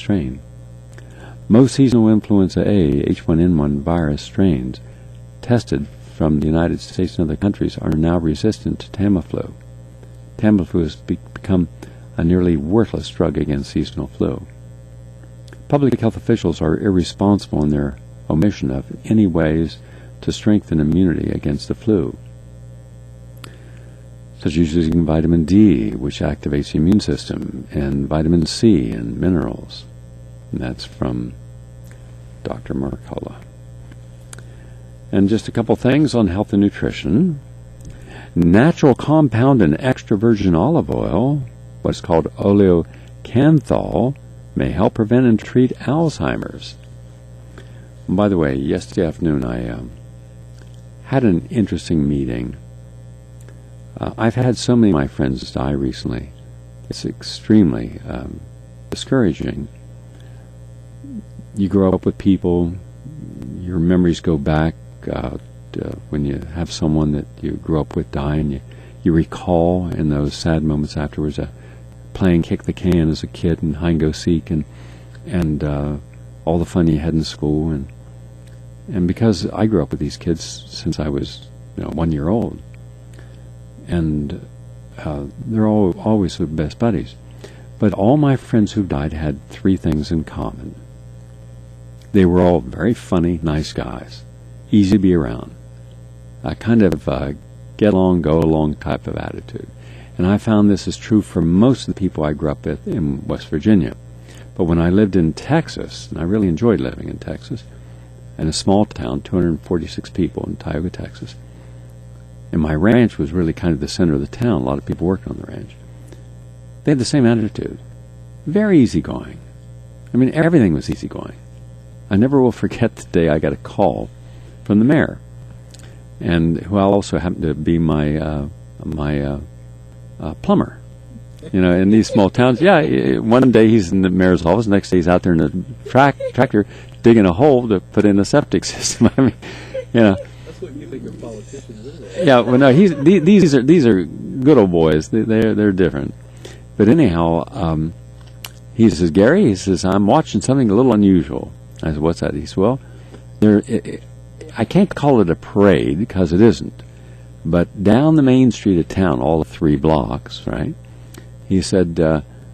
strain. Most seasonal influenza A H1N1 virus strains tested from the United States and other countries are now resistant to Tamiflu. Tamiflu has become a nearly worthless drug against seasonal flu. Public health officials are irresponsible in their omission of any ways to strengthen immunity against the flu, such as using vitamin D, which activates the immune system, and vitamin C and minerals. And that's from Dr. Marola. And just a couple things on health and nutrition. Natural compound in extra virgin olive oil, what's called oleocanthal, may help prevent and treat Alzheimer's. And by the way, yesterday afternoon I had an interesting meeting. I've had so many of my friends die recently. It's extremely discouraging. You grow up with people, your memories go back when you have someone that you grew up with die, and you recall in those sad moments afterwards playing kick the can as a kid and hide and go seek and all the fun you had in school, and because I grew up with these kids since I was 1 year old, and they're always the best buddies. But all my friends who died had three things in common. They were all very funny, nice guys, easy to be around, a kind of get along, go along type of attitude. And I found this is true for most of the people I grew up with in West Virginia. But when I lived in Texas, and I really enjoyed living in Texas, in a small town, 246 people in Tioga, Texas, and my ranch was really kind of the center of the town. A lot of people worked on the ranch. They had the same attitude. Very easygoing. I mean, everything was easygoing. I never will forget the day I got a call from the mayor, and who also happened to be my plumber. In these small towns, one day he's in the mayor's office, next day he's out there in a tractor digging a hole to put in a septic system. I mean, That's what you think of politicians, isn't it? Yeah, well, no, these are good old boys. They're different. But anyhow, he says, Gary, he says, I'm watching something a little unusual. I said, what's that? He said, well, I can't call it a parade because it isn't. But down the main street of town, all the 3 blocks, right? He said,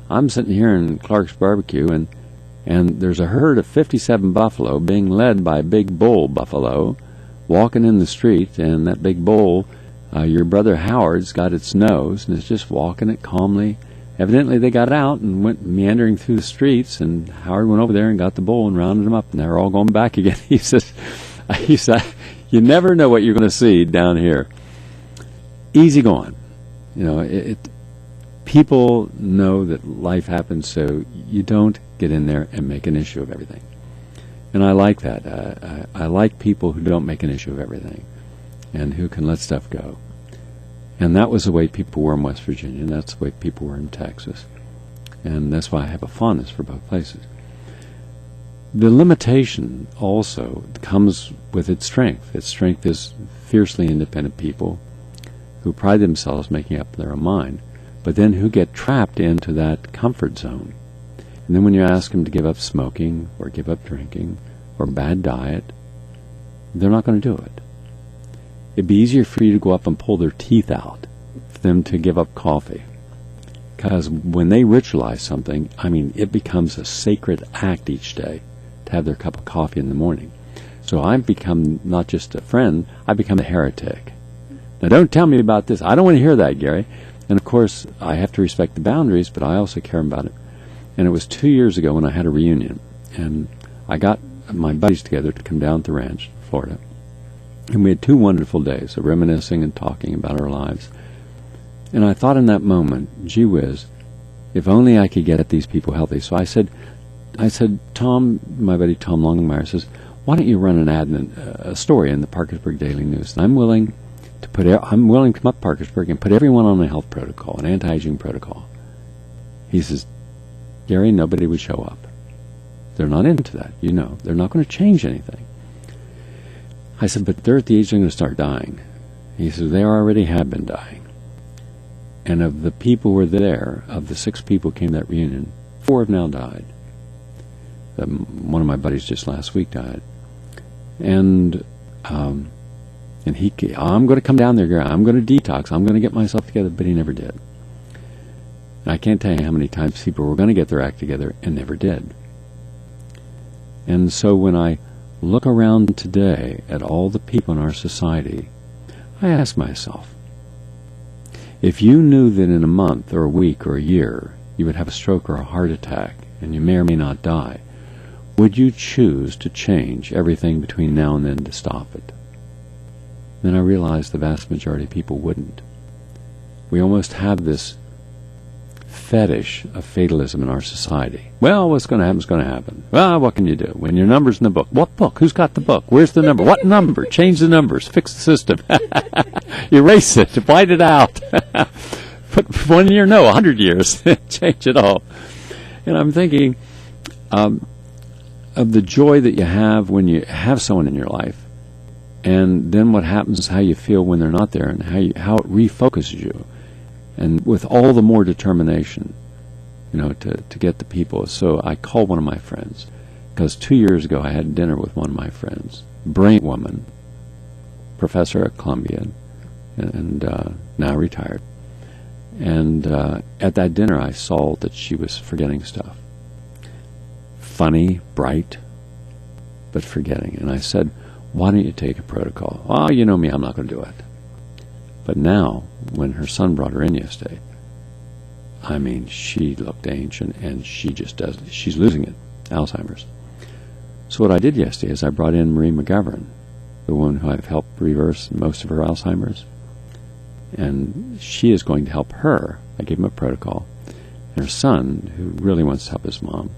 I'm sitting here in Clark's Barbecue, and there's a herd of 57 buffalo being led by a big bull buffalo walking in the street, and that big bull, your brother Howard's got its nose, and it's just walking it calmly. Evidently they got out and went meandering through the streets, and Howard went over there and got the bull and rounded him up, and they're all going back again. He said, you never know what you're going to see down here. Easy going. People know that life happens, so you don't get in there and make an issue of everything. And I like that. I like people who don't make an issue of everything and who can let stuff go. And that was the way people were in West Virginia, and that's the way people were in Texas. And that's why I have a fondness for both places. The limitation also comes with its strength. Its strength is fiercely independent people who pride themselves making up their own mind, but then who get trapped into that comfort zone. And then when you ask them to give up smoking or give up drinking or bad diet, they're not going to do it. It'd be easier for you to go up and pull their teeth out for them to give up coffee. Because when they ritualize something, it becomes a sacred act each day to have their cup of coffee in the morning. So I've become not just a friend, I've become a heretic. Now don't tell me about this. I don't want to hear that, Gary. And of course, I have to respect the boundaries, but I also care about it. And it was 2 years ago when I had a reunion, and I got my buddies together to come down to the ranch, Florida. And we had 2 wonderful days of reminiscing and talking about our lives. And I thought in that moment, gee whiz, if only I could get at these people healthy. So I said, Tom, my buddy Tom Longmire says, why don't you run an ad, a story in the Parkersburg Daily News? And I'm willing to come up Parkersburg and put everyone on a health protocol, an anti-aging protocol. He says, Gary, nobody would show up. They're not into that, They're not going to change anything. I said, but they're at the age they're going to start dying. He said, they already have been dying. And of the people who were there, of the 6 people who came to that reunion, 4 have now died. One of my buddies just last week died. And I'm going to come down there, Gary. I'm going to detox. I'm going to get myself together, but he never did. And I can't tell you how many times people were going to get their act together and never did. And so when I look around today at all the people in our society, I ask myself, if you knew that in a month or a week or a year you would have a stroke or a heart attack and you may or may not die, would you choose to change everything between now and then to stop it? Then I realized the vast majority of people wouldn't. We almost have this fetish of fatalism in our society. Well, what's going to happen is going to happen. Well, what can you do? When your number's in the book. What book? Who's got the book? Where's the number? What number? Change the numbers. Fix the system. Erase it. White it out. Put 1 year, no, 100 years. Change it all. And I'm thinking of the joy that you have when you have someone in your life, and then what happens is how you feel when they're not there, and how it refocuses you. And with all the more determination, to get the people. So I called one of my friends, because 2 years ago I had dinner with one of my friends, brilliant woman, professor at Columbia, and now retired. And at that dinner I saw that she was forgetting stuff. Funny, bright, but forgetting. And I said, why don't you take a protocol? Oh, you know me, I'm not going to do it. But now, when her son brought her in yesterday, I mean, she looked ancient, and she just does. She's losing it, Alzheimer's. So what I did yesterday is I brought in Marie McGovern, the woman who I've helped reverse most of her Alzheimer's, and she is going to help her. I gave him a protocol, and her son, who really wants to help his mom,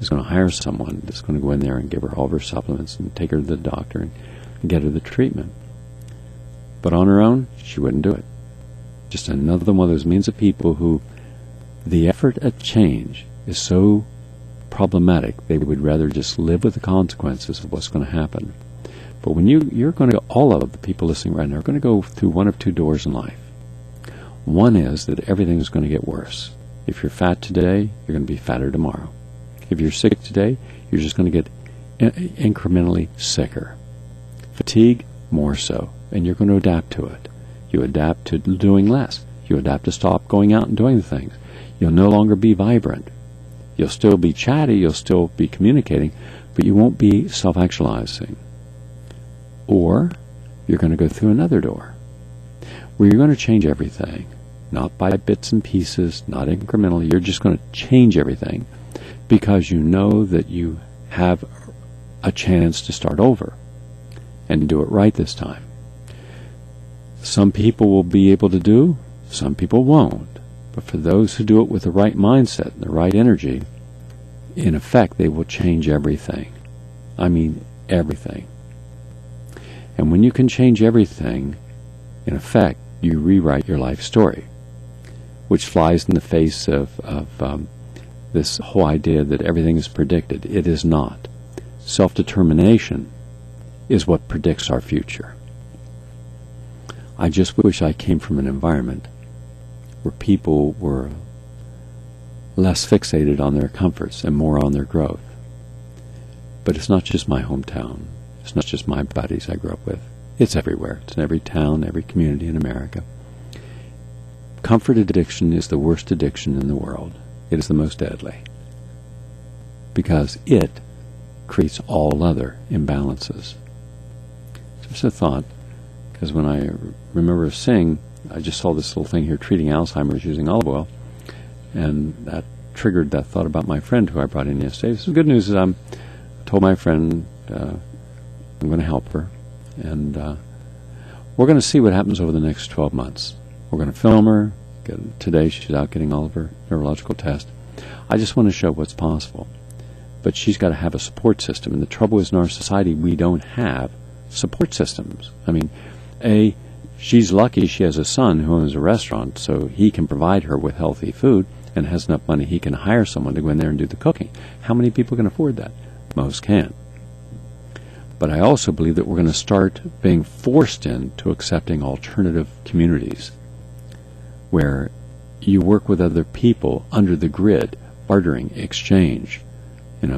is going to hire someone that's going to go in there and give her all of her supplements and take her to the doctor and get her the treatment. But on her own, she wouldn't do it. Just another one of those means of people who the effort at change is so problematic, they would rather just live with the consequences of what's going to happen. But when you're going to, all of the people listening right now are going to go through one of two doors in life. One is that everything is going to get worse. If you're fat today, you're going to be fatter tomorrow. If you're sick today, you're just going to get incrementally sicker. Fatigue, more so. And you're going to adapt to it. You adapt to doing less. You adapt to stop going out and doing the things. You'll no longer be vibrant. You'll still be chatty, you'll still be communicating, but you won't be self-actualizing. Or you're going to go through another door, where you're going to change everything, not by bits and pieces, not incrementally. You're just going to change everything because you know that you have a chance to start over and do it right this time. Some people will be able to do, some people won't. But for those who do it with the right mindset and the right energy, in effect, they will change everything. I mean, everything. And when you can change everything, in effect, you rewrite your life story, which flies in the face of this whole idea that everything is predicted. It is not. Self-determination is what predicts our future. I just wish I came from an environment where people were less fixated on their comforts and more on their growth. But it's not just my hometown. It's not just my buddies I grew up with. It's everywhere. It's in every town, every community in America. Comfort addiction is the worst addiction in the world. It is the most deadly, because it creates all other imbalances. Just a thought, because when I remember seeing, I just saw this little thing here treating Alzheimer's using olive oil, and that triggered that thought about my friend who I brought in yesterday. So the good news is I told my friend I'm going to help her, and we're going to see what happens over the next 12 months. We're going to film her. Today she's out getting all of her neurological tests. I just want to show what's possible. But she's got to have a support system, and the trouble is in our society we don't have support systems. I mean, she's lucky she has a son who owns a restaurant, so he can provide her with healthy food and has enough money he can hire someone to go in there and do the cooking. How many people can afford that? Most can't. But I also believe that we're going to start being forced into accepting alternative communities where you work with other people under the grid, bartering, exchange,